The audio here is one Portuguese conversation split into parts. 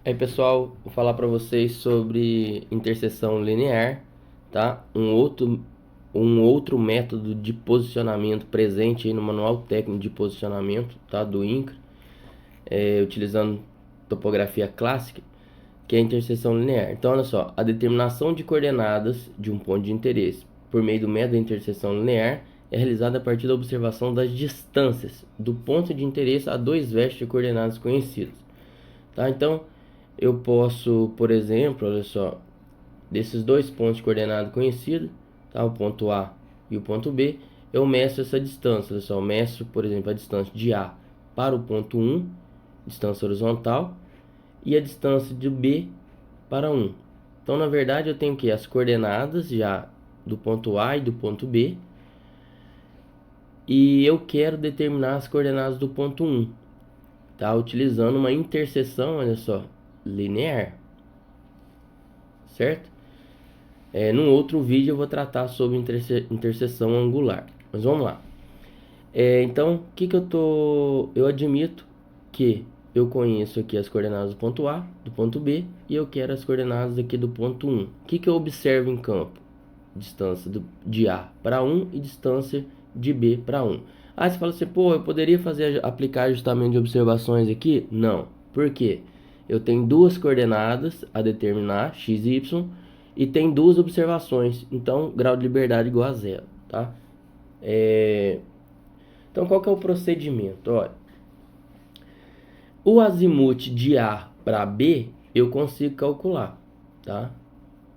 Aí pessoal, vou falar para vocês sobre interseção linear, tá? Um outro método de posicionamento presente aí no Manual Técnico de Posicionamento, tá? Do INCRA, utilizando topografia clássica, que é a interseção linear. Então, olha só, a determinação de coordenadas de um ponto de interesse por meio do método de interseção linear é realizada a partir da observação das distâncias do ponto de interesse a dois vértices de coordenadas conhecidas, tá? Então, eu posso, por exemplo, olha só, desses dois pontos de coordenada conhecidos, tá? O ponto A e o ponto B, eu meço essa distância, olha só, eu meço, por exemplo, a distância de A para o ponto 1, distância horizontal, e a distância de B para 1. Então, na verdade, eu tenho que as coordenadas já do ponto A e do ponto B, e eu quero determinar as coordenadas do ponto 1, tá? Utilizando uma interseção, olha só, linear, certo? Num outro vídeo eu vou tratar sobre interseção angular, mas vamos lá. Então, o que eu admito que eu conheço aqui as coordenadas do ponto A, do ponto B, e eu quero as coordenadas aqui do ponto 1. O que eu observo em campo? Distância de A para 1 e distância de B para 1. Ah, você fala assim, pô, eu poderia aplicar ajustamento de observações aqui? Não. Por quê? Eu tenho duas coordenadas a determinar, x e y, e tem duas observações, então grau de liberdade igual a zero, tá? Então, qual que é o procedimento? Olha, o azimuth de A para B eu consigo calcular, tá?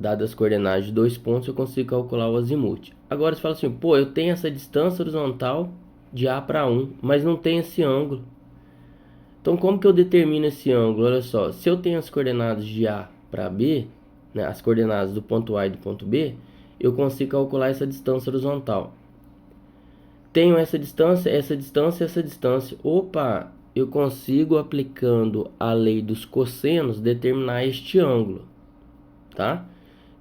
Dadas as coordenadas de dois pontos, eu consigo calcular o azimuth. Agora você fala assim, pô, eu tenho essa distância horizontal de A para 1, mas não tem esse ângulo. Então, como que eu determino esse ângulo? Olha só, se eu tenho as coordenadas de A para B, né, as coordenadas do ponto A e do ponto B, eu consigo calcular essa distância horizontal. Tenho essa distância, essa distância, essa distância. Opa, eu consigo, aplicando a lei dos cossenos, determinar este ângulo, tá?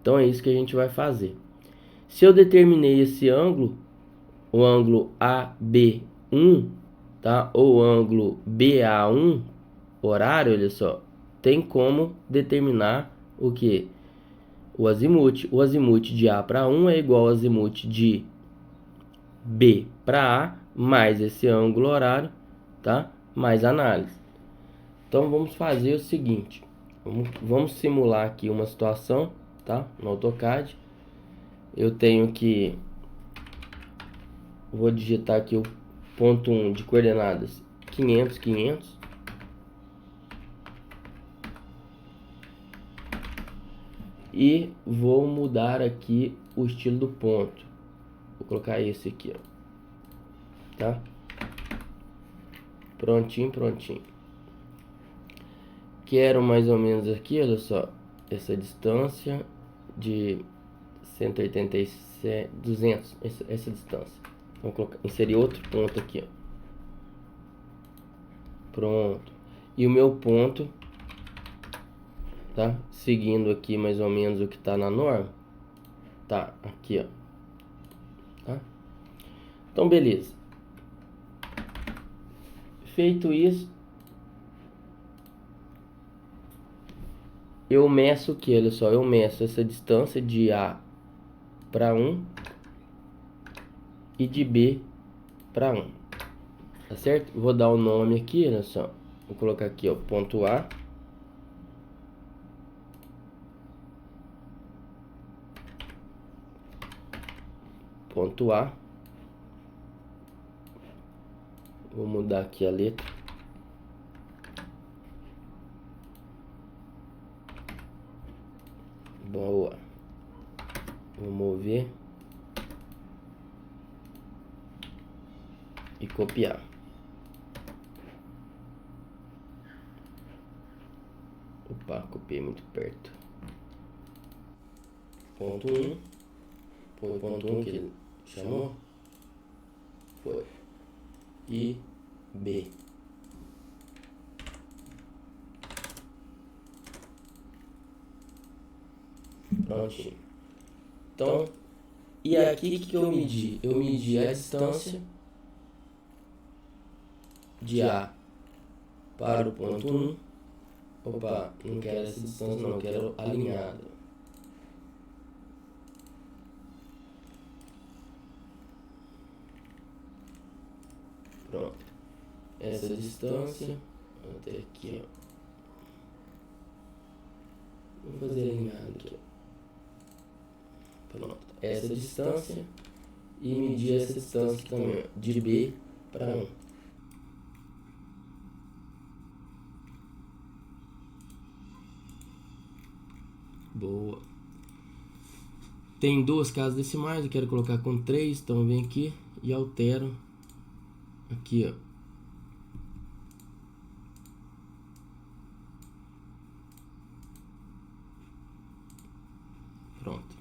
Então é isso que a gente vai fazer. Se eu determinei esse ângulo, o ângulo AB1, tá? Ou ângulo BA1, horário, olha só, tem como determinar o que? O azimuth. O azimuth de A para 1 é igual ao azimuth de B para A, mais esse ângulo horário, tá? Mais análise. Então vamos fazer o seguinte, vamos simular aqui uma situação, tá? No AutoCAD. Eu tenho que, vou digitar aqui o ponto 1 de coordenadas 500, 500. E vou mudar aqui o estilo do ponto. Vou colocar esse aqui, ó. Tá? Prontinho, prontinho. Quero mais ou menos aqui, olha só, essa distância de 187, 200, essa distância. Vou colocar, inserir outro ponto aqui, ó. Pronto. E o meu ponto, tá? Seguindo aqui mais ou menos o que tá na norma. Tá, aqui, ó. Tá? Então, beleza. Feito isso, eu meço o que? Olha só, eu meço essa distância de A para 1 e de B para 1. Tá certo? Vou dar o nome aqui, olha só. Vou colocar aqui, ó, ponto A. Ponto A. Vou mudar aqui a letra. Boa. Vou mover. E copiar. Opa, copiei muito perto. Ponto 1. Foi ponto 1 que ele chamou. Foi. E B. Prontinho. Então, e aqui que eu medi? Eu medi a distância de A para o ponto 1 Opa, não quero essa distância não, quero alinhado. Pronto. Essa distância até aqui, ó. Vou fazer alinhado aqui, ó. Pronto. Essa distância e medir essa distância também, ó, de B para 1. Boa. Tem duas casas decimais, eu quero colocar com 3, então vem aqui e altero aqui, ó. Pronto.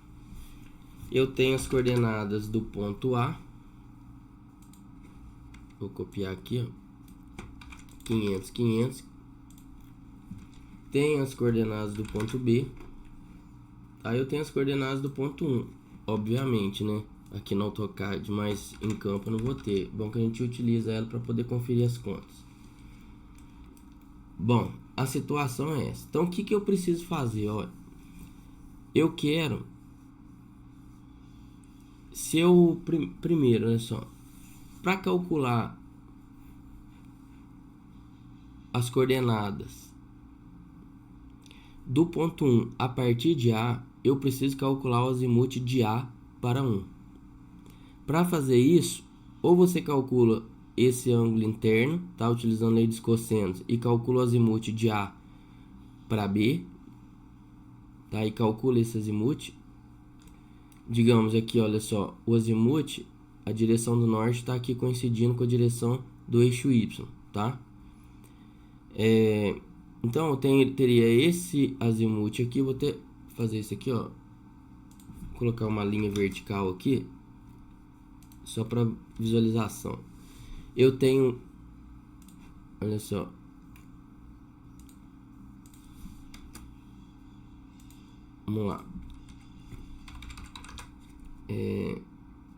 Eu tenho as coordenadas do ponto A. Vou copiar aqui, ó. 500, 500. Tenho as coordenadas do ponto B. Aí eu tenho as coordenadas do ponto 1. Obviamente, né? Aqui no AutoCAD, mas em campo eu não vou ter. Bom que a gente utiliza ela para poder conferir as contas. Bom, a situação é essa. Então, o que eu preciso fazer? Olha, eu quero... Se eu... Primeiro, olha só. Para calcular as coordenadas do ponto 1 a partir de A, eu preciso calcular o azimuth de A para 1. Para fazer isso, ou você calcula esse ângulo interno, tá, utilizando a lei dos cossenos, e calcula o azimuth de A para B, tá, e calcula esse azimuth. Digamos aqui, olha só, o azimuth, a direção do norte está aqui coincidindo com a direção do eixo Y, tá? Então eu teria esse azimuth aqui, vou fazer isso aqui, ó, colocar uma linha vertical aqui, só para visualização. Eu tenho, olha só, vamos lá,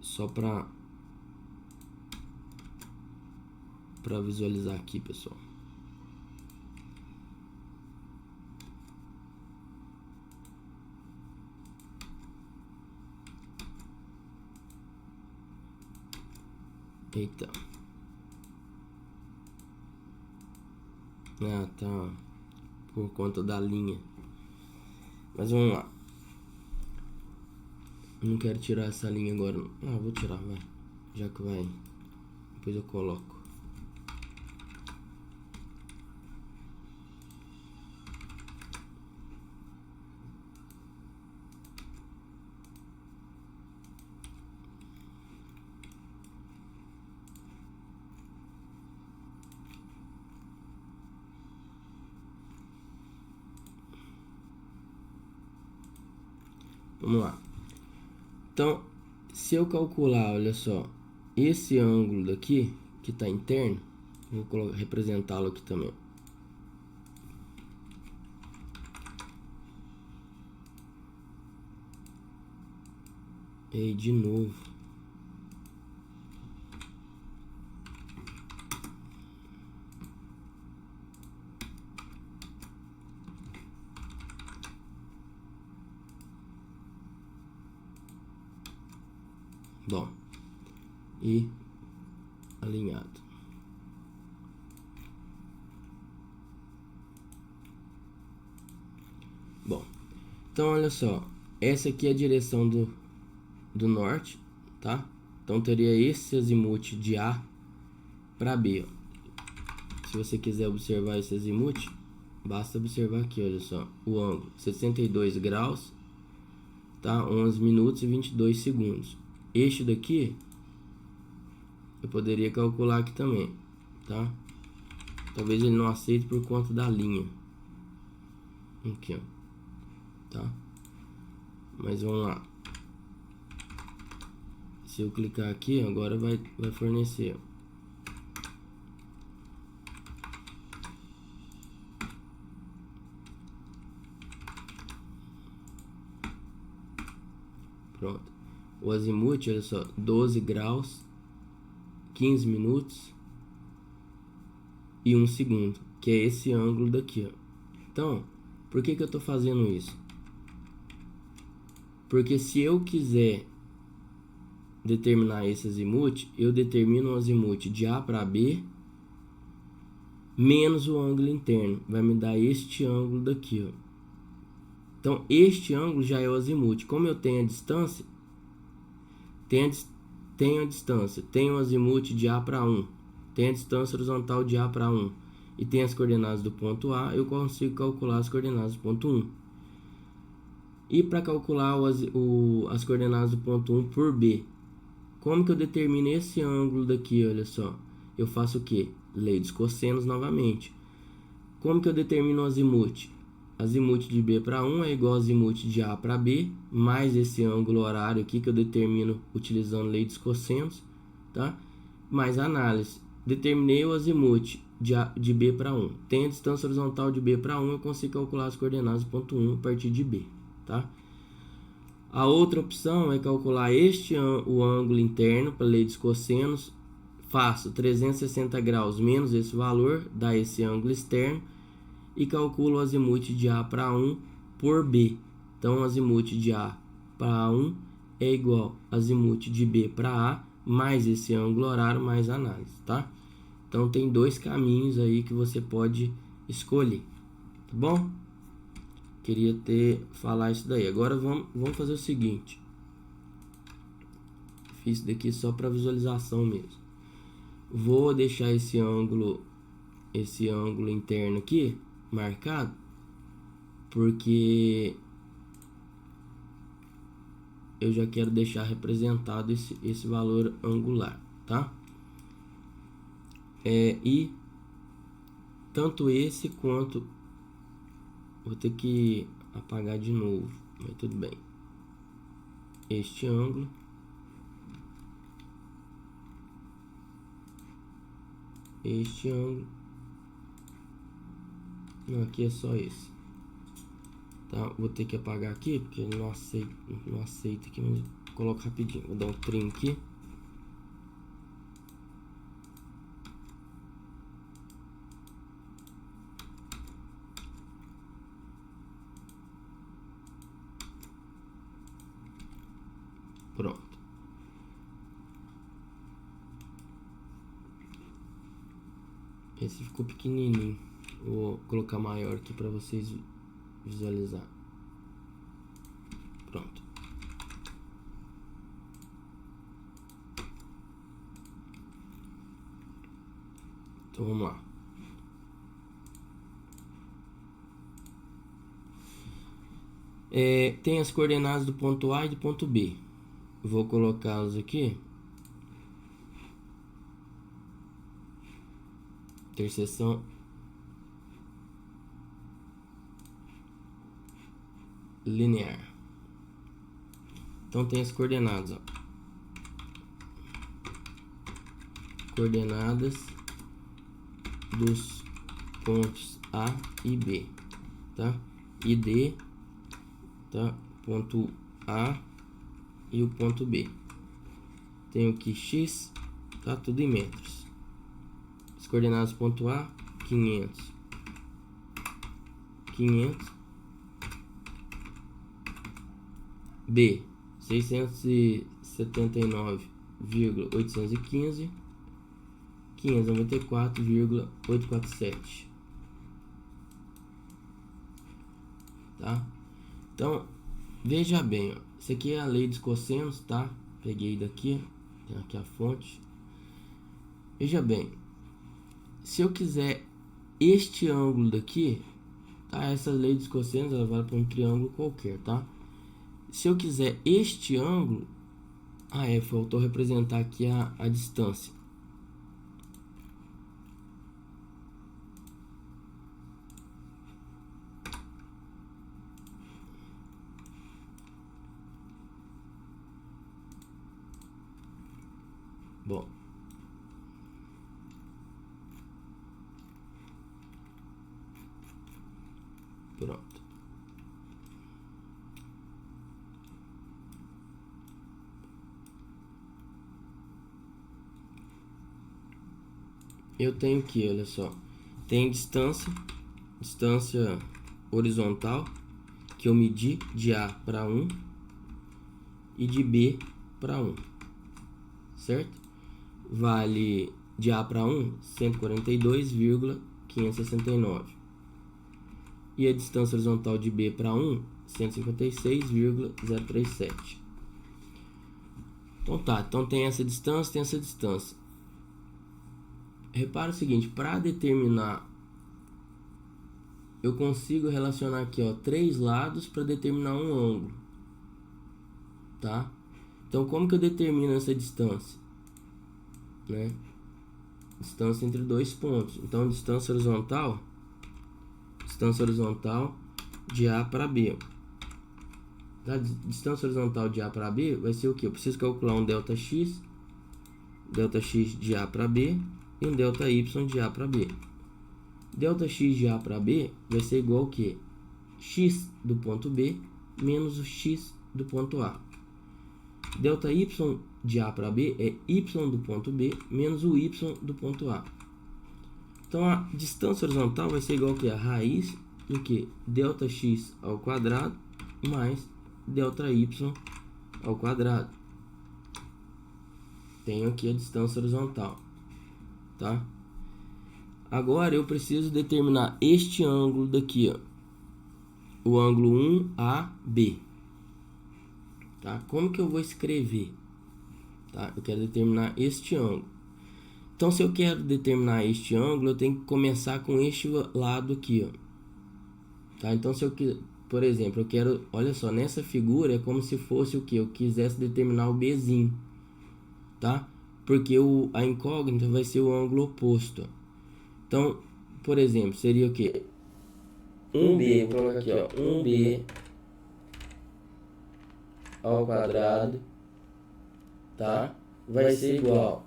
só para visualizar aqui, pessoal. Eita. Ah, tá. Por conta da linha. Mas vamos lá. Eu não quero tirar essa linha agora. Ah, vou tirar, vai. Já que vai. Depois eu coloco. Vamos lá. Então, se eu calcular, olha só, esse ângulo daqui, que está interno, vou representá-lo aqui também. E de novo. Bom, e alinhado. Bom, então olha só, essa aqui é a direção do norte, tá? Então teria esse azimuth de A para B, ó. Se você quiser observar esse azimuth, basta observar aqui, olha só, o ângulo, 62 graus, tá? 11 minutos e 22 segundos. Este daqui, eu poderia calcular aqui também, tá? Talvez ele não aceite por conta da linha. Aqui, ó. Tá? Mas vamos lá. Se eu clicar aqui, agora vai fornecer, ó. Pronto. O azimuth, olha só, 12 graus, 15 minutos e 1 segundo, que é esse ângulo daqui, ó. Então, por que eu estou fazendo isso? Porque se eu quiser determinar esse azimuth, eu determino o azimuth de A para B menos o ângulo interno. Vai me dar este ângulo daqui, ó. Então, este ângulo já é o azimuth. Como eu tenho a distância, tenho a distância, tenho o azimuth de A para 1, tenho a distância horizontal de A para 1 e tenho as coordenadas do ponto A, eu consigo calcular as coordenadas do ponto 1. E para calcular as coordenadas do ponto 1 por B, como que eu determino esse ângulo daqui? Olha só, eu faço o que? Lei dos cossenos novamente. Como que eu determino o azimuth? Azimuth de B para 1 é igual a azimuth de A para B, mais esse ângulo horário aqui que eu determino utilizando lei dos cossenos, tá? Mais análise. Determinei o azimuth de B para 1. Tem a distância horizontal de B para 1, eu consigo calcular as coordenadas do ponto 1 a partir de B, tá? A outra opção é calcular o ângulo interno para lei dos cossenos. Faço 360 graus menos esse valor, dá esse ângulo externo, e calculo o azimuth de A para 1 por B. Então, o azimuth de A para 1 é igual a azimuth de B para A, mais esse ângulo horário, mais análise, tá? Então, tem dois caminhos aí que você pode escolher, tá bom? Queria falar isso daí. Agora, vamos fazer o seguinte. Fiz isso daqui só para visualização mesmo. Vou deixar esse ângulo interno aqui marcado, porque eu já quero deixar representado esse valor angular, tá? E tanto esse quanto... Vou ter que apagar de novo, mas tudo bem. Este ângulo. Este ângulo. Não, aqui é só esse. Tá? Vou ter que apagar aqui, porque ele não aceita aqui, mas eu coloco rapidinho. Vou dar um trim aqui. Pronto. Esse ficou pequenininho. Vou colocar maior aqui para vocês visualizar. Pronto. Então vamos lá. Tem as coordenadas do ponto A e do ponto B. Vou colocá-las aqui. Interseção linear. Então tem as coordenadas, ó. Coordenadas dos pontos A e B, tá? E D, tá? Ponto A e o ponto B. Tenho aqui X, tá? Tudo em metros. As coordenadas do ponto A, 500. 500. B, 679,815. 594,847. Tá? Então, veja bem, ó. Isso aqui é a lei dos cossenos, tá? Peguei daqui, tem aqui a fonte. Veja bem, se eu quiser este ângulo daqui, tá? Essa lei dos cossenos, ela vale para um triângulo qualquer, tá? Se eu quiser este ângulo, faltou representar aqui a distância. Bom, pronto. Eu tenho que, olha só, tem distância horizontal que eu medi de A para 1 e de B para 1, certo? Vale de A para 1, 142,569. E a distância horizontal de B para 1, 156,037. Então tá, então tem essa distância, tem essa distância. Repara o seguinte, para determinar, eu consigo relacionar aqui, ó, 3 lados para determinar um ângulo, tá? Então como que eu determino essa distância, né? Distância entre dois pontos. Então distância horizontal de A para B. A distância horizontal de A para B vai ser o que? Eu preciso calcular um ΔX de A para B e um ΔY de A para B. ΔX de A para B vai ser igual ao que? X do ponto B menos o X do ponto A. ΔY de A para B é Y do ponto B menos o Y do ponto A. Então a distância horizontal vai ser igual ao que? A raiz do que? ΔX ao quadrado mais ΔY ao quadrado. Tenho aqui a distância horizontal, tá? Agora eu preciso determinar este ângulo daqui, ó, o ângulo 1AB, tá? Como que eu vou escrever? Tá? Eu quero determinar este ângulo. Então, se eu quero determinar este ângulo, eu tenho que começar com este lado aqui, ó. Tá? Então, se eu por exemplo, eu quero, olha só, nessa figura é como se fosse o que? Eu quisesse determinar o Bzinho, tá? Porque a incógnita vai ser o ângulo oposto. Então, por exemplo, seria o que? 1B, vou colocar aqui, ó, 1B ao quadrado, tá? Vai ser igual.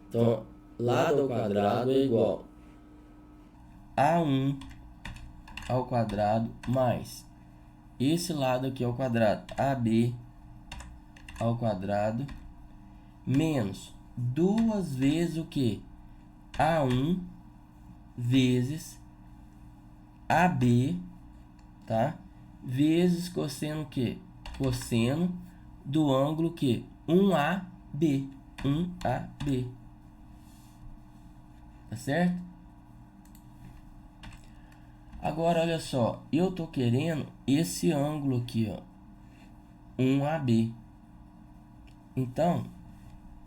Então, lado ao quadrado é igual A1 ao quadrado mais esse lado aqui ao quadrado, AB ao quadrado, menos 2 vezes o que? A1 vezes AB, tá? Vezes cosseno o que? Cosseno do ângulo que? 1AB. 1AB. Tá certo? Agora, olha só. Eu tô querendo esse ângulo aqui, ó. 1AB. Então,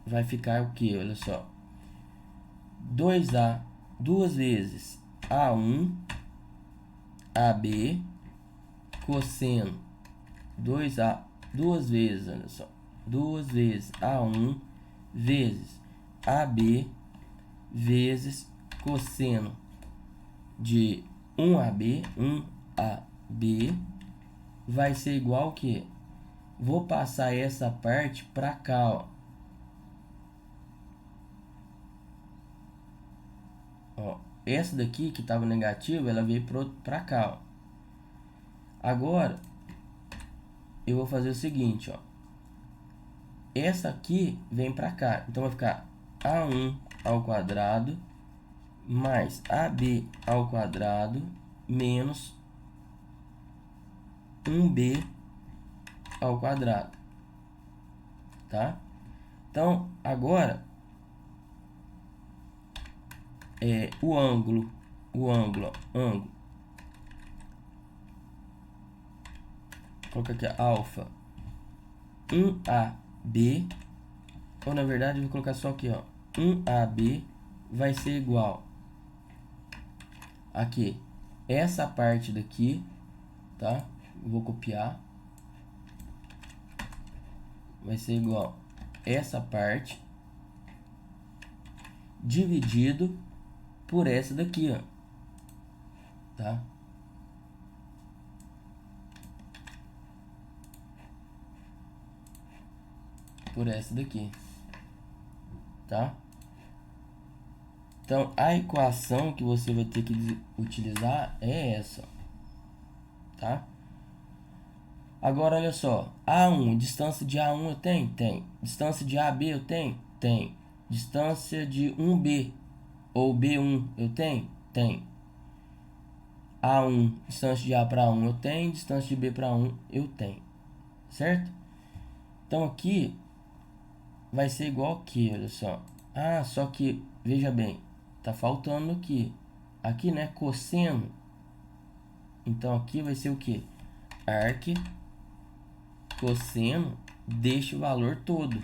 vai ficar o que? Olha só. 2A, 2 vezes A1, AB, cosseno 2A, 2 vezes, olha só. 2 vezes A1 vezes AB vezes cosseno de 1AB vai ser igual que vou passar essa parte para cá, ó. Ó, essa daqui que estava negativa, ela veio para cá, ó. Agora eu vou fazer o seguinte, ó. Essa aqui vem para cá, então vai ficar A1 ao quadrado mais AB ao quadrado menos 1B ao quadrado, tá? Então, agora o ângulo, coloca aqui alfa 1AB, ou na verdade eu vou colocar só aqui, ó, 1AB vai ser igual aqui, essa parte daqui, tá? Vou copiar, vai ser igual essa parte dividido por essa daqui, ó, tá? Por essa daqui, tá? Então, a equação que você vai ter que utilizar é essa, tá? Agora, olha só. A1, distância de A1 eu tenho? Tem. Distância de AB eu tenho? Tem. Distância de 1B ou B1 eu tenho? Tem. A1, distância de A para 1 eu tenho, distância de B para 1 eu tenho, certo? Então aqui vai ser igual aqui, olha só. Ah, só que, veja bem, tá faltando aqui. Aqui, né, cosseno. Então aqui vai ser o que? Arc cosseno deste valor todo,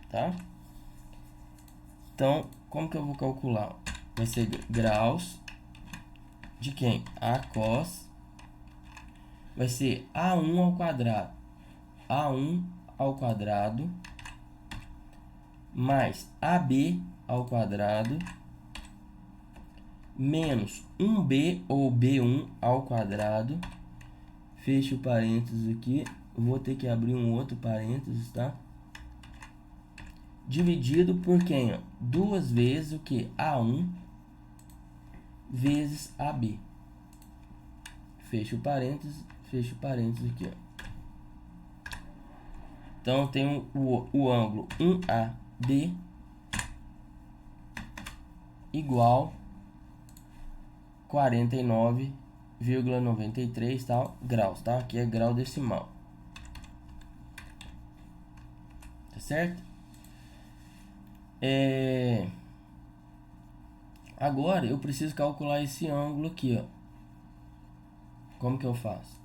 tá? Então, como que eu vou calcular? Vai ser graus de quem? A cos. Vai ser A1 ao quadrado. A1 ao quadrado mais AB ao quadrado menos 1B ou B1 ao quadrado. Fecha o parênteses aqui. Vou ter que abrir um outro parênteses, tá? Dividido por quem? Ó? Duas vezes o que? A1 vezes AB. Fecha o parênteses aqui, ó. Então, tem o ângulo 1AB igual 49,93 tal, graus, tá? Aqui é grau decimal. Tá certo? Agora, eu preciso calcular esse ângulo aqui, ó. Como que eu faço?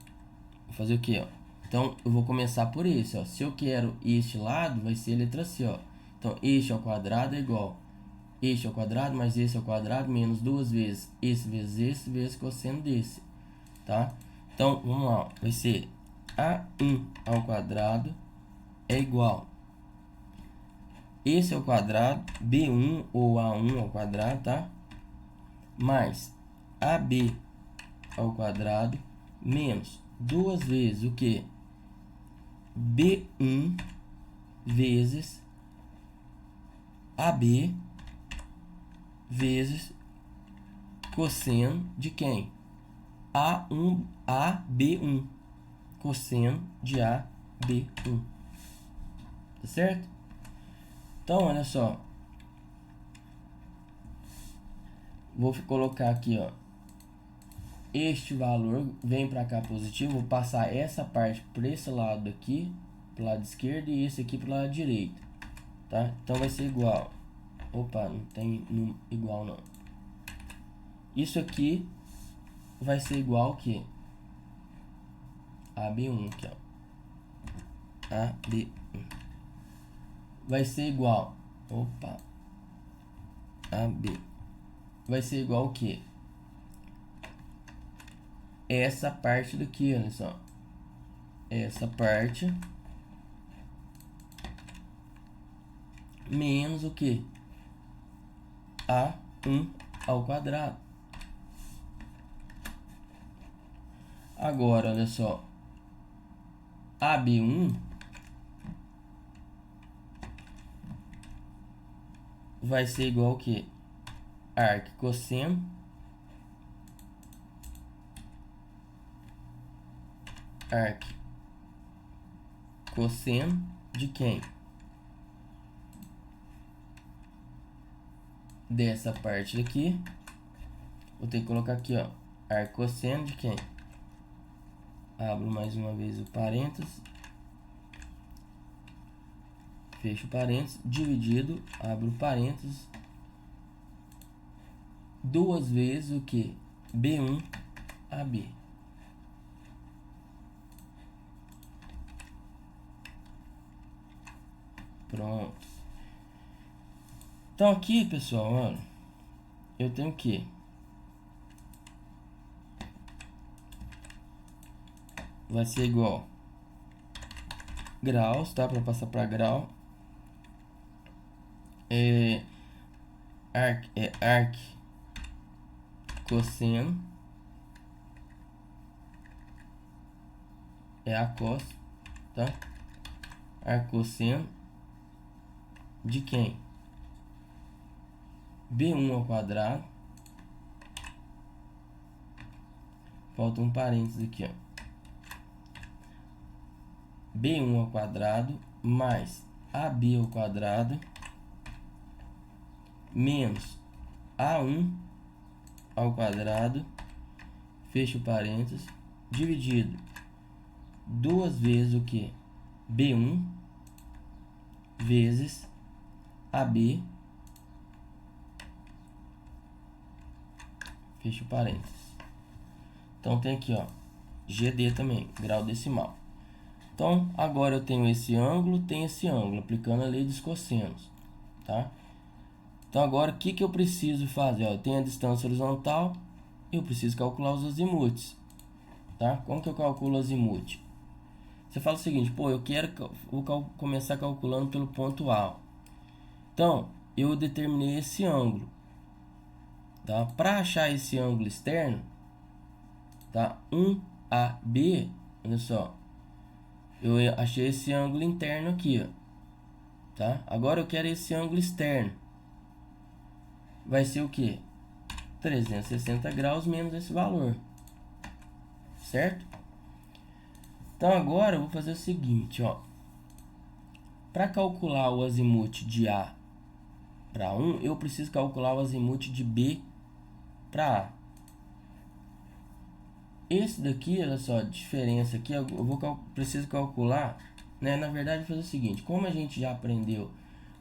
Vou fazer o que, ó? Então, eu vou começar por esse, ó. Se eu quero este lado, vai ser a letra C, ó. Então, este ao quadrado é igual este ao quadrado mais esse ao quadrado menos duas vezes esse vezes cosseno desse, tá? Então, vamos lá, ó. Vai ser A1 ao quadrado é igual esse ao quadrado, B1 ou A1 ao quadrado, tá? Mais AB ao quadrado menos duas vezes o que? B1 vezes AB vezes cosseno de quem? A1, AB1. Cosseno de AB1. Tá certo? Então, olha só. Vou colocar aqui, ó. Este valor vem para cá positivo. Vou passar essa parte para esse lado aqui, pro lado esquerdo, e esse aqui pro lado direito, tá? Então vai ser igual. Opa, não tem igual não. Isso aqui vai ser igual que AB1 aqui, ó. AB1 vai ser igual. Opa. AB vai ser igual o que? Essa parte daqui, olha só. Essa parte menos o que? A1 ao quadrado. Agora, olha só. AB1 vai ser igual ao que? Arc cosseno de quem? Dessa parte daqui. Vou ter que colocar aqui, ó. Arc cosseno de quem? Abro mais uma vez o parênteses. Fecho o parênteses. Dividido. Abro o parênteses. Duas vezes o que? B1 AB. Pronto. Então aqui, pessoal, olha, eu tenho que vai ser igual graus, tá? Para passar para grau. Arc cosseno é a cos, tá? Arc cosseno de quem? B1 ao quadrado. Falta um parênteses aqui, ó. B1 ao quadrado mais AB ao quadrado menos A1 ao quadrado, fecha o parênteses, dividido 2 vezes o que? B1 vezes AB, fecha o parênteses. Então tem aqui, ó, GD também, grau decimal. Então agora eu tenho esse ângulo, aplicando a lei dos cossenos, tá? Então agora o que que eu preciso fazer? Ó, eu tenho a distância horizontal, eu preciso calcular os azimutes, tá? Como que eu calculo o azimute? Você fala o seguinte, pô, vou começar calculando pelo ponto A. Então, eu determinei esse ângulo, tá? Para achar esse ângulo externo, tá? 1AB, olha só, eu achei esse ângulo interno aqui, ó, tá? Agora eu quero esse ângulo externo. Vai ser o que? 360 graus menos esse valor, certo? Então agora eu vou fazer o seguinte, ó. Para calcular o azimute de A para 1, eu preciso calcular o azimute de B para A. Esse daqui, olha só, a diferença aqui, preciso calcular, né? Na verdade, fazer o seguinte, como a gente já aprendeu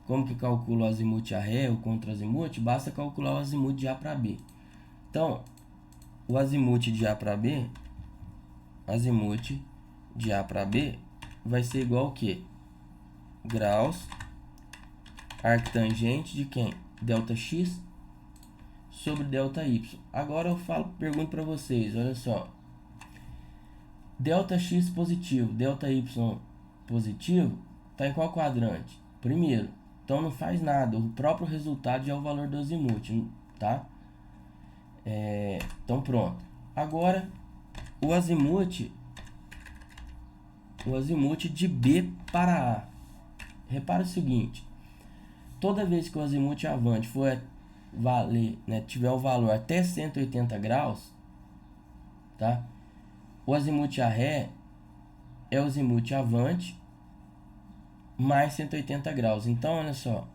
como que calcula o azimute a ré, o contra-azimute, basta calcular o azimute de A para B. Então, o azimute de A para B, vai ser igual ao que? Graus arctangente de quem? Delta x sobre delta y. Agora eu pergunto para vocês, olha só. Delta x positivo, delta y positivo, está em qual quadrante? Primeiro. Então não faz nada, o próprio resultado já é o valor do azimute, tá? Então pronto. Agora o azimute de B para A. Repara o seguinte, toda vez que o azimute avante for valer, né, tiver o valor até 180 graus, tá? O azimute a ré é o azimute avante mais 180 graus. Então, olha só,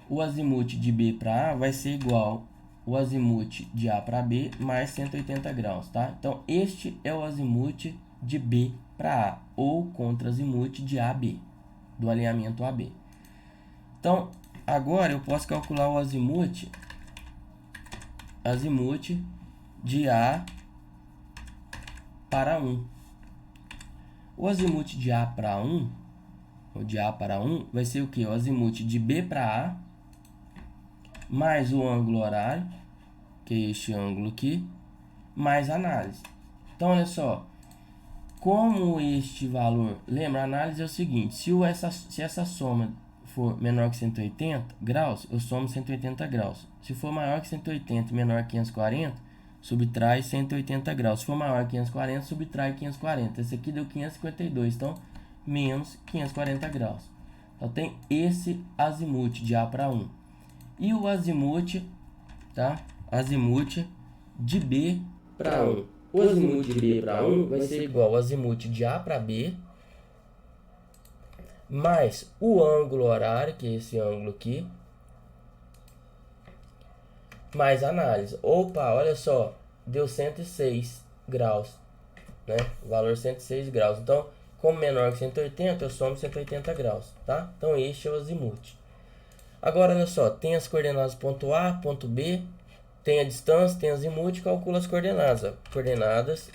o azimute de B para A vai ser igual o azimute de A para B mais 180 graus, tá? Então, este é o azimute de B para A, ou contra-azimute de AB, do alinhamento AB. Então, agora eu posso calcular o azimute de A para 1. O azimute de A para 1, ou de A para 1, vai ser o que? O azimute de B para A, mais o ângulo horário, que é este ângulo aqui, mais análise. Então, olha só, como este valor, lembra, a análise é o seguinte, se essa soma for menor que 180 graus, eu somo 180 graus. Se for maior que 180 e menor que 540, subtrai 180 graus. Se for maior que 540, subtrai 540. Esse aqui deu 552, então menos 540 graus. Então tem esse azimute de A para 1. E o azimute, tá? Azimute de B para 1. O azimute de B para 1 vai ser igual ao azimute de A para B mais o ângulo horário, que é esse ângulo aqui, mais análise. Opa, olha só, deu 106 graus, né? O valor 106 graus. Então, como menor que 180, eu somo 180 graus, tá? Então, este é o azimute. Agora, olha só, tem as coordenadas ponto A, ponto B, tem a distância, tem azimute, calcula as coordenadas. Ó. Coordenadas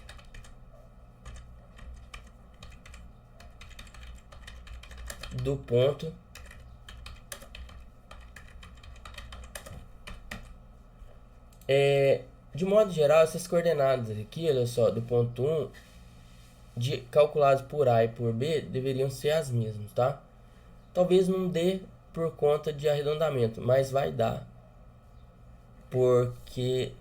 do ponto de modo geral, essas coordenadas aqui, olha só, do ponto 1, calculadas por A e por B, deveriam ser as mesmas, tá? Talvez não dê por conta de arredondamento, mas vai dar, porque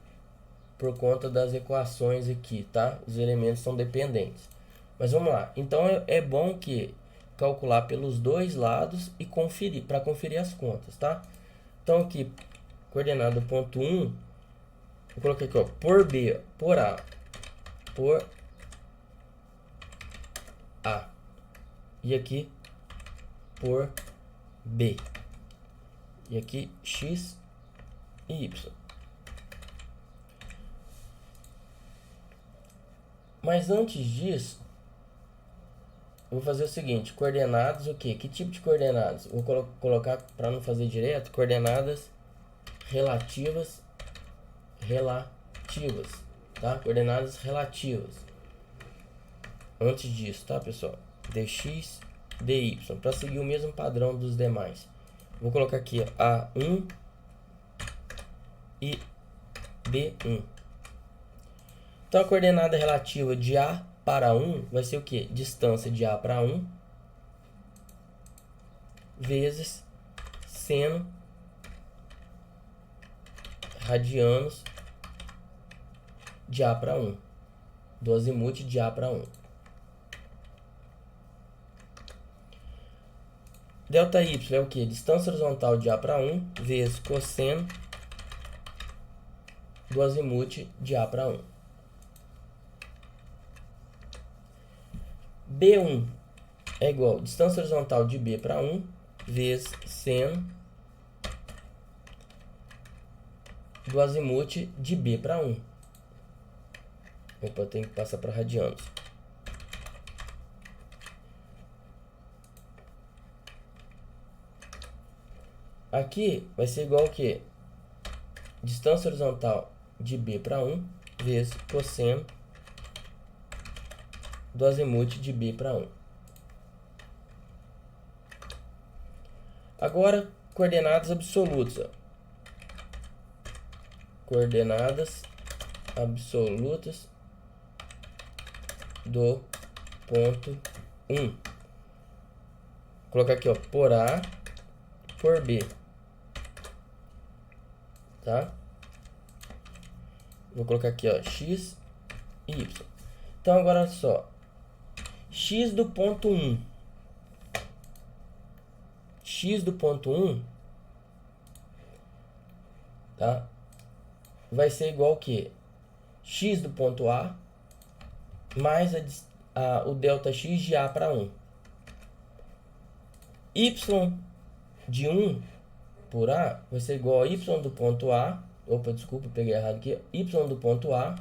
por conta das equações aqui, tá? Os elementos são dependentes. Mas vamos lá. Então é bom que calcular pelos dois lados e conferir, para conferir as contas, tá? Então aqui, coordenada do ponto 1, eu coloquei aqui, ó, por B, por A, por A. E aqui, por B. E aqui, X e Y. Mas antes disso, eu vou fazer o seguinte, coordenadas o quê? Que tipo de coordenadas? Vou colocar, para não fazer direto, coordenadas relativas, tá? Coordenadas relativas. Antes disso, tá, pessoal? Dx, dy, para seguir o mesmo padrão dos demais. Vou colocar aqui ó, A1 e B1. Então a coordenada relativa de A para 1 vai ser o quê? Distância de A para 1 vezes seno radianos de A para 1. Do azimuth de A para 1. Delta y é o que? Distância horizontal de A para 1 vezes cosseno do azimuth de A para 1. B1 é igual a distância horizontal de B para 1 vezes seno do azimuth de B para 1. Opa, tem que passar para radianos. Aqui vai ser igual a quê? Distância horizontal de B para 1 vezes cosseno do azimuth de B para 1. Agora, coordenadas absolutas. Ó. Coordenadas absolutas do ponto 1. Vou colocar aqui, ó, por A, por B. Tá? Vou colocar aqui, ó, x e y. Então, agora olha só. X do ponto 1. X do ponto 1, tá? Vai ser igual a quê? X do ponto A mais o delta x de A para 1. Y de 1 por A vai ser igual a y do ponto A. Opa, desculpa, peguei errado aqui. Y do ponto A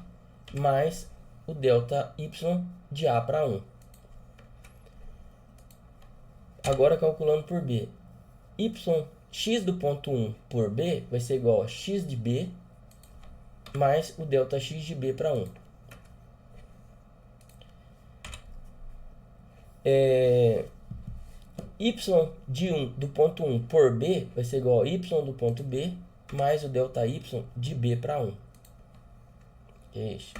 mais o delta y de A para 1. Agora calculando por B. X do ponto 1 por B vai ser igual a x de B mais o delta x de B para 1. Y de 1 do ponto 1 por B vai ser igual a y do ponto B mais o delta y de B para 1. Isso.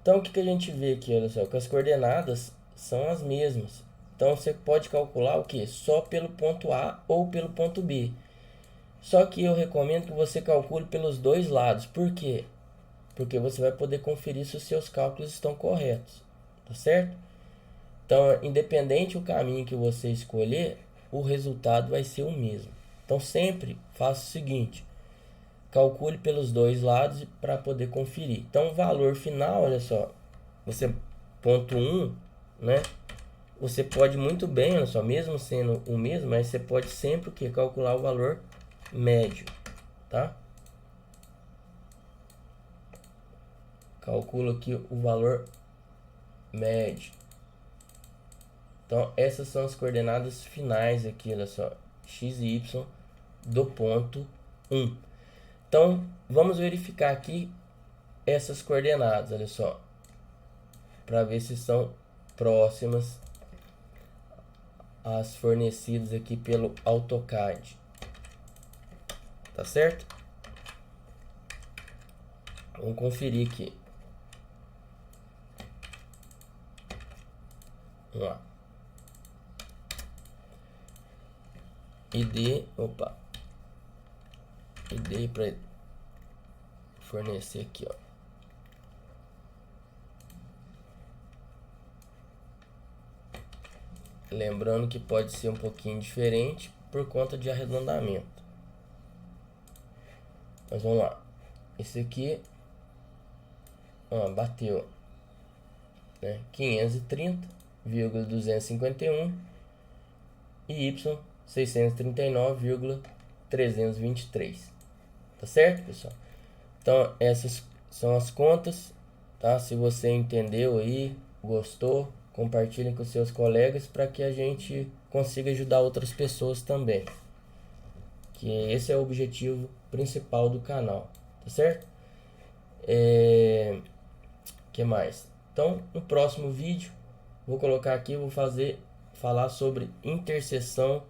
Então, o que a gente vê aqui, olha só, que as coordenadas são as mesmas. Então, você pode calcular o que? Só pelo ponto A ou pelo ponto B. Só que eu recomendo que você calcule pelos dois lados. Por quê? Porque você vai poder conferir se os seus cálculos estão corretos. Tá certo? Então, independente do caminho que você escolher, o resultado vai ser o mesmo. Então, sempre faça o seguinte. Calcule pelos dois lados para poder conferir. Então, o valor final, olha só. Você, ponto 1, né? Você pode muito bem, olha só, mesmo sendo o mesmo, mas você pode sempre o que? Calcular o valor médio, tá? Calculo aqui o valor médio. Então, essas são as coordenadas finais aqui, olha só. X e Y do ponto 1. Então, vamos verificar aqui essas coordenadas, olha só. Para ver se são próximas às fornecidas aqui pelo AutoCAD. Tá certo? Vamos conferir aqui. Vamos lá. ID, opa. ID para fornecer aqui, ó. Lembrando que pode ser um pouquinho diferente por conta de arredondamento. Mas vamos lá. Esse aqui, ó, bateu, né? 530,251 e Y 639,323. Tá certo, pessoal? Então, essas são as contas tá? Se você entendeu aí, gostou, compartilhem com seus colegas para que a gente consiga ajudar outras pessoas também. Que esse é o objetivo principal do canal, tá certo? Que mais? Então, no próximo vídeo, vou colocar aqui, vou falar sobre interseção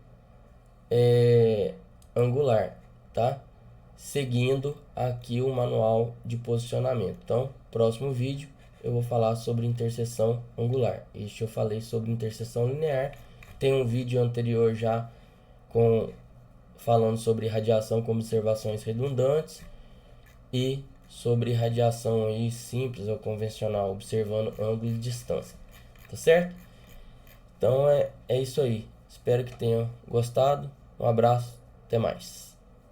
angular, tá? Seguindo aqui o manual de posicionamento. Então, próximo vídeo eu vou falar sobre interseção angular. Este eu falei sobre interseção linear. Tem um vídeo anterior já falando sobre radiação com observações redundantes e sobre radiação aí simples ou convencional, observando ângulo e distância, tá certo? Então é isso aí. Espero que tenham gostado. Um abraço, até mais.